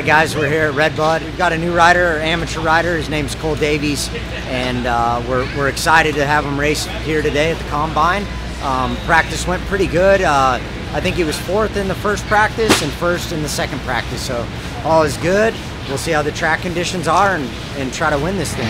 Alright guys, we're here at RedBud. We've got a new rider, amateur rider. His name's Cole Davies, and we're excited to have him race here today at the Combine. Practice went pretty good. I think he was 4th in the first practice and 1st in the second practice, so all is good. We'll see how the track conditions are and try to win this thing.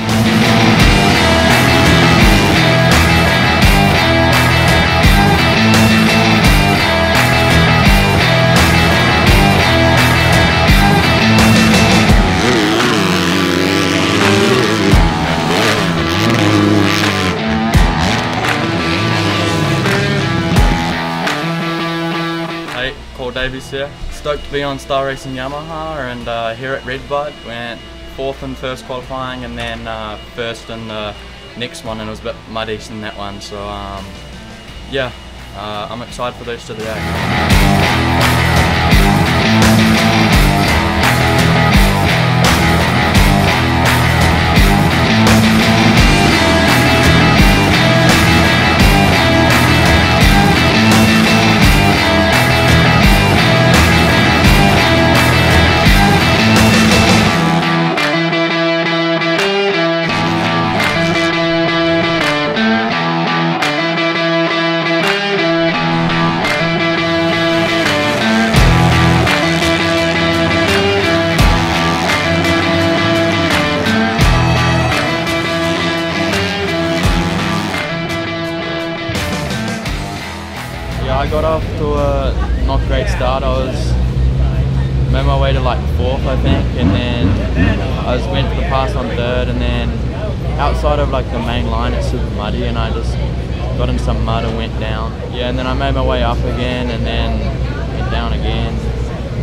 Hey, Cole Davies here. Stoked to be on Star Racing Yamaha and here at RedBud. Went 4th in first qualifying and then 1st in the next one, and it was a bit muddy in that one. So yeah, I'm excited for the rest of the day. I got off to a not great start. I made my way to like 4th, I think, and then I went for the pass on 3rd, and then outside of like the main line it's super muddy, and I just got in some mud and went down. Yeah, and then I made my way up again and then went down again,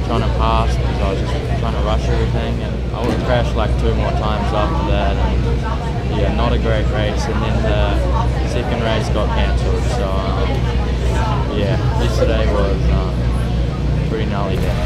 trying to pass because I was just trying to rush everything, and I would crash like 2 more times after that, and yeah, not a great race. And then the second race got cancelled, so yeah, yesterday was pretty gnarly day.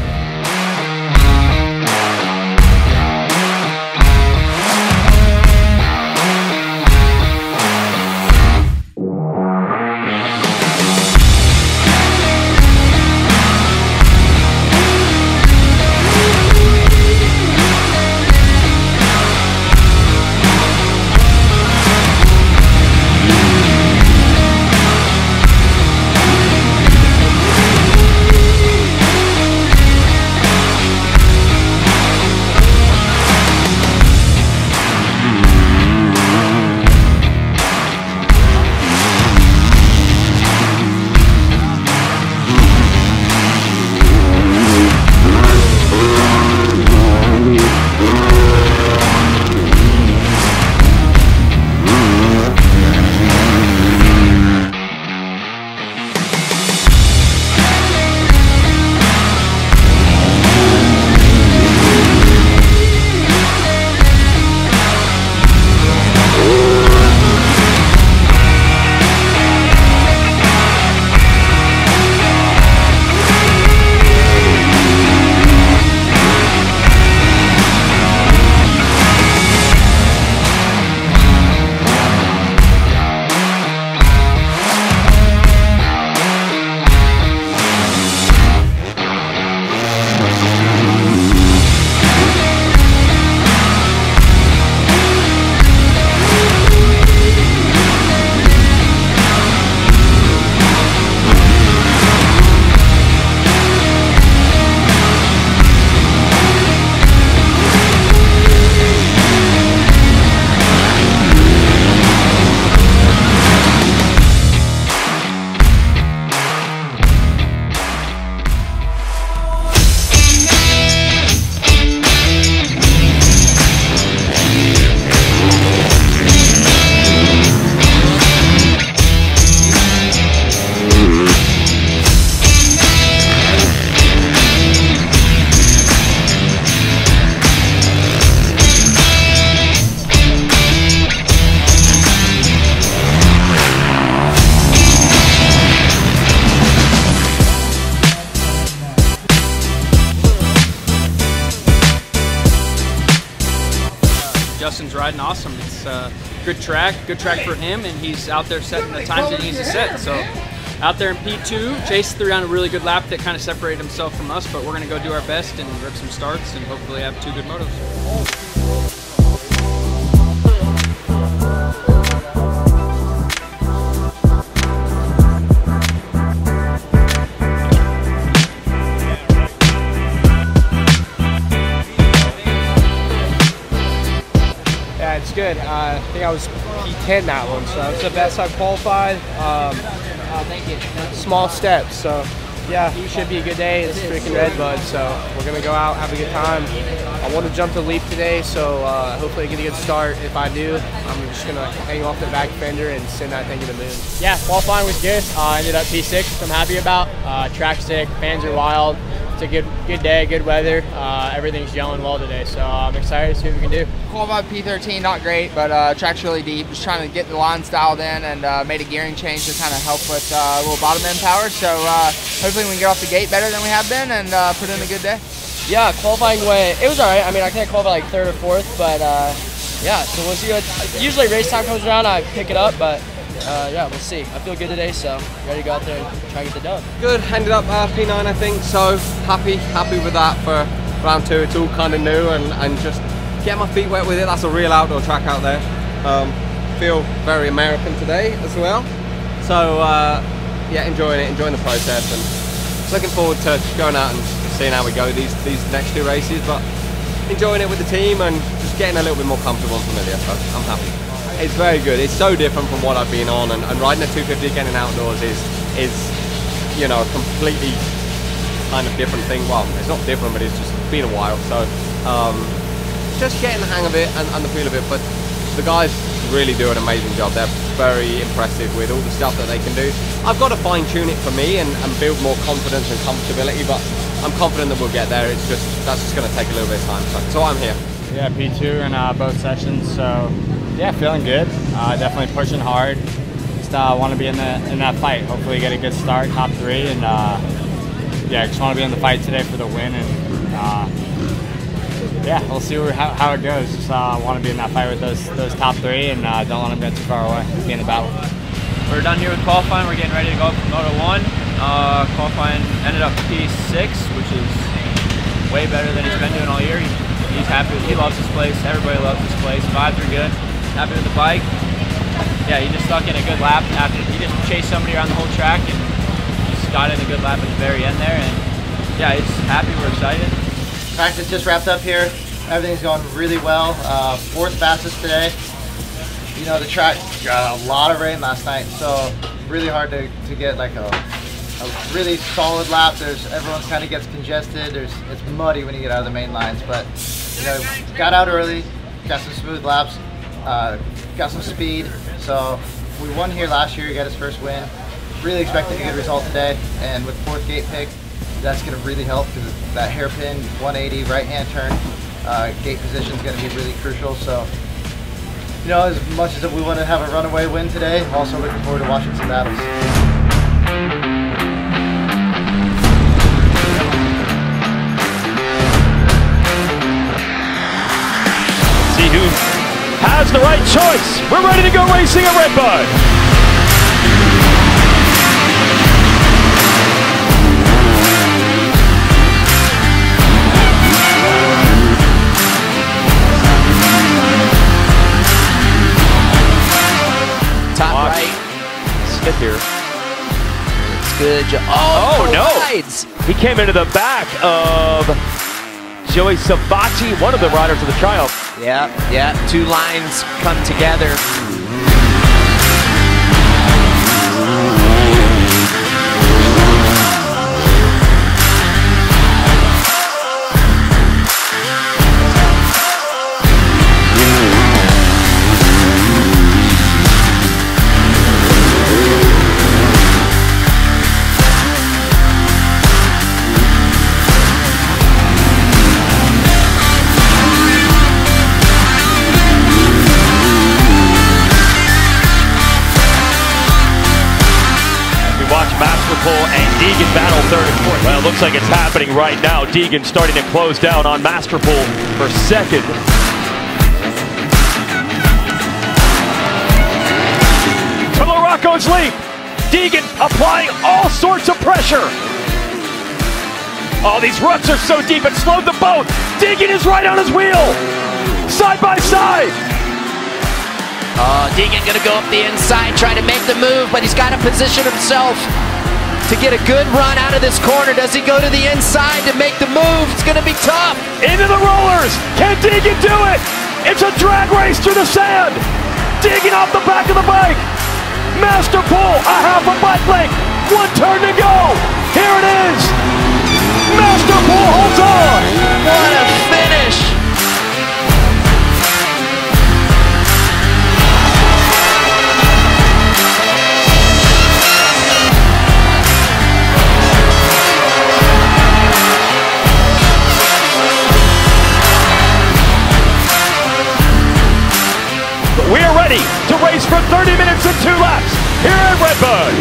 Justin's riding awesome. It's a good track for him, and he's out there setting the times that he needs to set. So out there in P2. Chase threw down a really good lap that kind of separated himself from us, but we're going to go do our best and rip some starts and hopefully have 2 good motos. It's good. I think I was P10 that one, so it's the best I've qualified. Thank you. Small steps, so yeah, it should be a good day. It's freaking RedBud, so we're gonna go out, have a good time. I want to jump the leap today, so hopefully I get a good start. If I do, I'm just gonna hang off the back fender and send that thing to the moon. Yeah, qualifying was good. I ended up P6, which I'm happy about. Track sick, fans are wild. It's a good day, good weather. Everything's gelling well today, so I'm excited to see what we can do. Qualified P13, not great, but track's really deep. Just trying to get the lines dialed in and made a gearing change to kind of help with a little bottom end power. So hopefully we can get off the gate better than we have been and put in a good day. Yeah, qualifying it was all right. I mean, I can't qualify like 3rd or 4th, but yeah, so we'll see. Usually race time comes around, I pick it up, but yeah, we'll see. I feel good today, so ready to go out there and try and get the dub. Good, ended up P9 I think, so happy with that for round 2. It's all kind of new and just get my feet wet with it. That's a real outdoor track out there. Feel very American today as well. So yeah, enjoying the process and looking forward to going out and seeing how we go these next 2 races, but enjoying it with the team and just getting a little bit more comfortable and familiar, so I'm happy. It's very good. It's so different from what I've been on, and riding a 250 again in outdoors is you know, a completely kind of different thing. Well, it's not different, but it's just been a while. So just getting the hang of it and the feel of it. But the guys really do an amazing job. They're very impressive with all the stuff that they can do. I've got to fine tune it for me and build more confidence and comfortability, but I'm confident that we'll get there. It's just that's just going to take a little bit of time. So I'm here. Yeah, P2 in both sessions. So. Yeah, feeling good. Definitely pushing hard. Just want to be in that fight. Hopefully get a good start, top 3, and yeah, just want to be in the fight today for the win. And yeah, we'll see how it goes. Just want to be in that fight with those top 3, and don't let them get too far away. Be in the battle. We're done here with qualifying. We're getting ready to go up to Moto 1. Qualifying ended up P6, which is way better than he's been doing all year. He's happy. He loves this place. Everybody loves this place. Vibes are good. Happy with the bike. Yeah, he just stuck in a good lap after he just chased somebody around the whole track and just got in a good lap at the very end there. And yeah, he's happy. We're excited. Practice just wrapped up here. Everything's going really well. 4th fastest today. You know, the track got a lot of rain last night, so really hard to get like a really solid lap. Everyone kind of gets congested. It's muddy when you get out of the main lines, but you know, got out early, got some smooth laps. Got some speed, so we won here last year. He got his first win. Really expecting a good result today, and with 4th gate pick, that's going to really help because that hairpin 180 right-hand turn gate position is going to be really crucial. So, you know, as much as we want to have a runaway win today, I'm also looking forward to watching some battles. See who has the right choice. We're ready to go racing at RedBud. Top right. Slip here. It's good. Oh no. Rides. He came into the back of Joey Savacci, one of the riders of the Triumph. Yeah, 2 lines come together. And Deegan battle 3rd and 4th. Well, it looks like it's happening right now. Deegan starting to close down on Masterpool for 2nd. To Larocco's leap. Deegan applying all sorts of pressure. Oh, these ruts are so deep, it slowed the boat. Deegan is right on his wheel. Side by side. Deegan gonna go up the inside, try to make the move, but he's got to position himself to get a good run out of this corner. Does he go to the inside to make the move? It's gonna be tough. Into the rollers. Can Deegan do it? It's a drag race through the sand. Deegan off the back of the bike. Master pull, a half a bike length. One turn to go. Here it is. Master pull holds on. What a finish. We are ready to race for 30 minutes and 2 laps here at RedBud.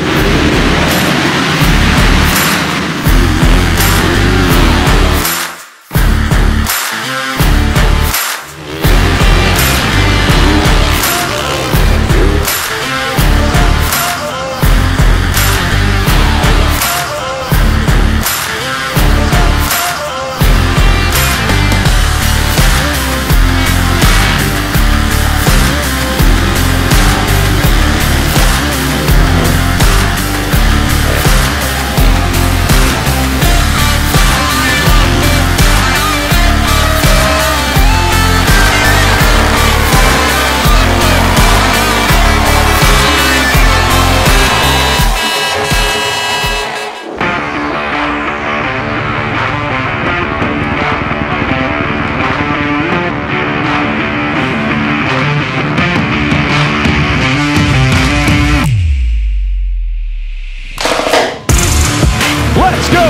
Let's go!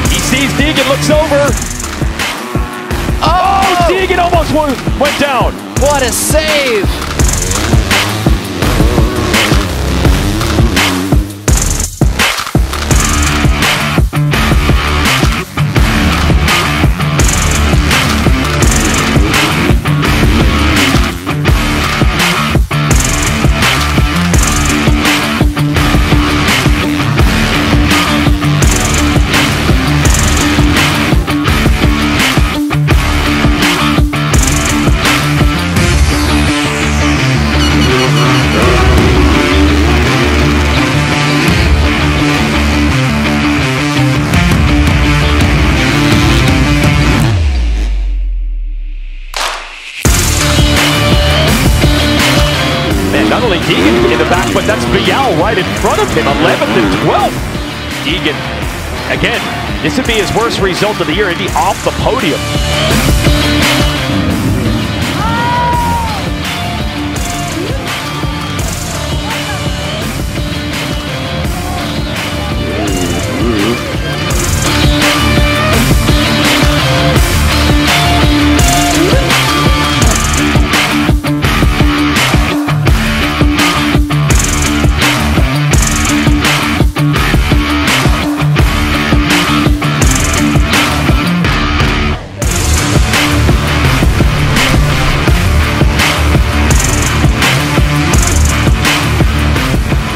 He sees Deegan, looks over. Oh! Deegan almost went down. What a save! Not only Deegan in the back, but that's bLUcRU right in front of him, 11th and 12th. Deegan, again, this would be his worst result of the year. He'd be off the podium.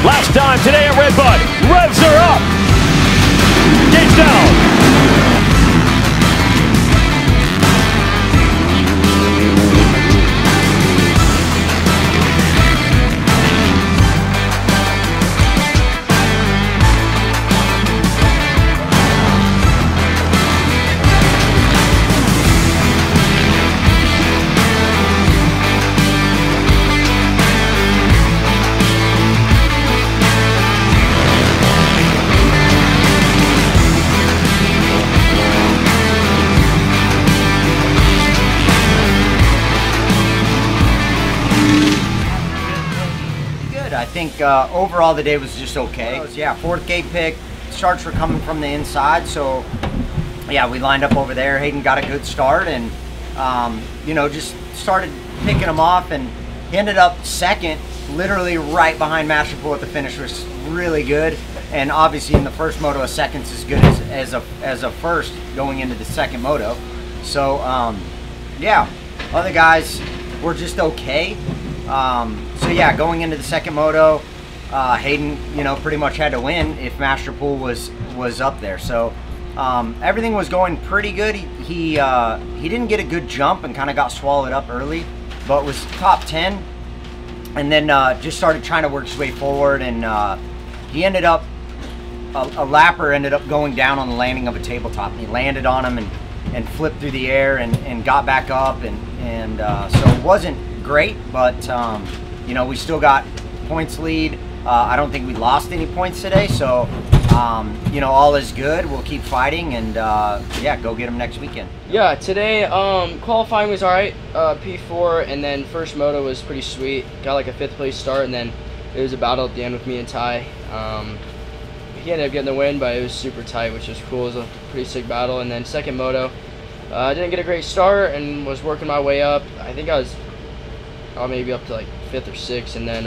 Last time today at RedBud, revs are up. Gauge down. I think overall the day was just okay. Yeah, 4th gate pick. Starts were coming from the inside, so yeah, we lined up over there. Haiden got a good start, and you know, just started picking them off, and He ended up second, literally right behind Master Pool at the finish, which was really good. And obviously in the first moto, a second's as good as a first going into the second moto. So yeah, other guys were just okay. So yeah, going into the second moto, Haiden, you know, pretty much had to win if Master Pool was up there. So everything was going pretty good. He didn't get a good jump and kind of got swallowed up early, but was top 10, and then just started trying to work his way forward. And he ended up, a lapper ended up going down on the landing of a tabletop, and he landed on him and flipped through the air and got back up, and so it wasn't great, but you know, we still got points lead. I don't think we lost any points today, so you know, all is good. We'll keep fighting, and yeah, go get them next weekend. Yeah, today qualifying was all right, P4, and then first moto was pretty sweet. Got like a 5th place start, and then it was a battle at the end with me and Ty. He ended up getting the win, but it was super tight, which was cool. It was a pretty sick battle. And then second moto, I didn't get a great start and was working my way up. I think I was maybe up to like 5th or 6th, and then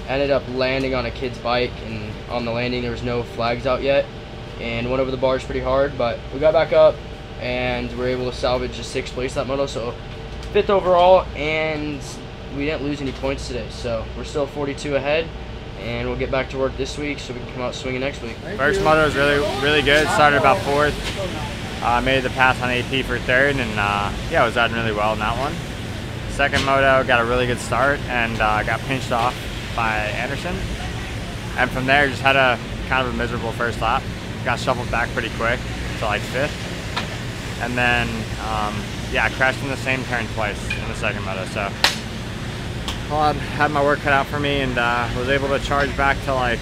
ended up landing on a kid's bike, and on the landing there was no flags out yet, and went over the bars pretty hard, but we got back up and were able to salvage a 6th place that moto, so 5th overall, and we didn't lose any points today, so we're still 42 ahead, and we'll get back to work this week so we can come out swinging next week. First moto was really good. Started about 4th, made the pass on AP for 3rd, and yeah, I was riding really well in that one. Second moto, got a really good start and got pinched off by Anderson, and from there just had a kind of a miserable first lap. Got shuffled back pretty quick to like 5th, and then yeah, crashed in the same turn twice in the second moto. So I had my work cut out for me, and was able to charge back to like,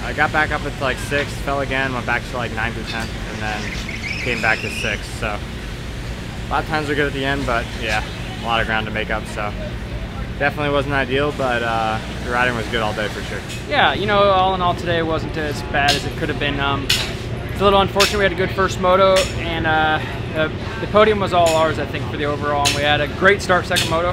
I got back up into like 6th, fell again, went back to like 9th or 10th, and then came back to 6th. So a lot of times were good at the end, but yeah, a lot of ground to make up. So definitely wasn't ideal, but the riding was good all day for sure. Yeah, you know, all in all today wasn't as bad as it could have been. It's a little unfortunate. We had a good first moto, and the podium was all ours, I think, for the overall. And we had a great start second moto,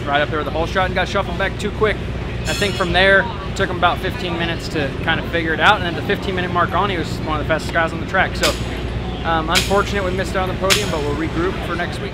right up there with the whole shot, and got shuffled back too quick. I think from there, it took him about 15 minutes to kind of figure it out, and at the 15-minute mark on, he was one of the fastest guys on the track. So unfortunate we missed out on the podium, but we'll regroup for next week.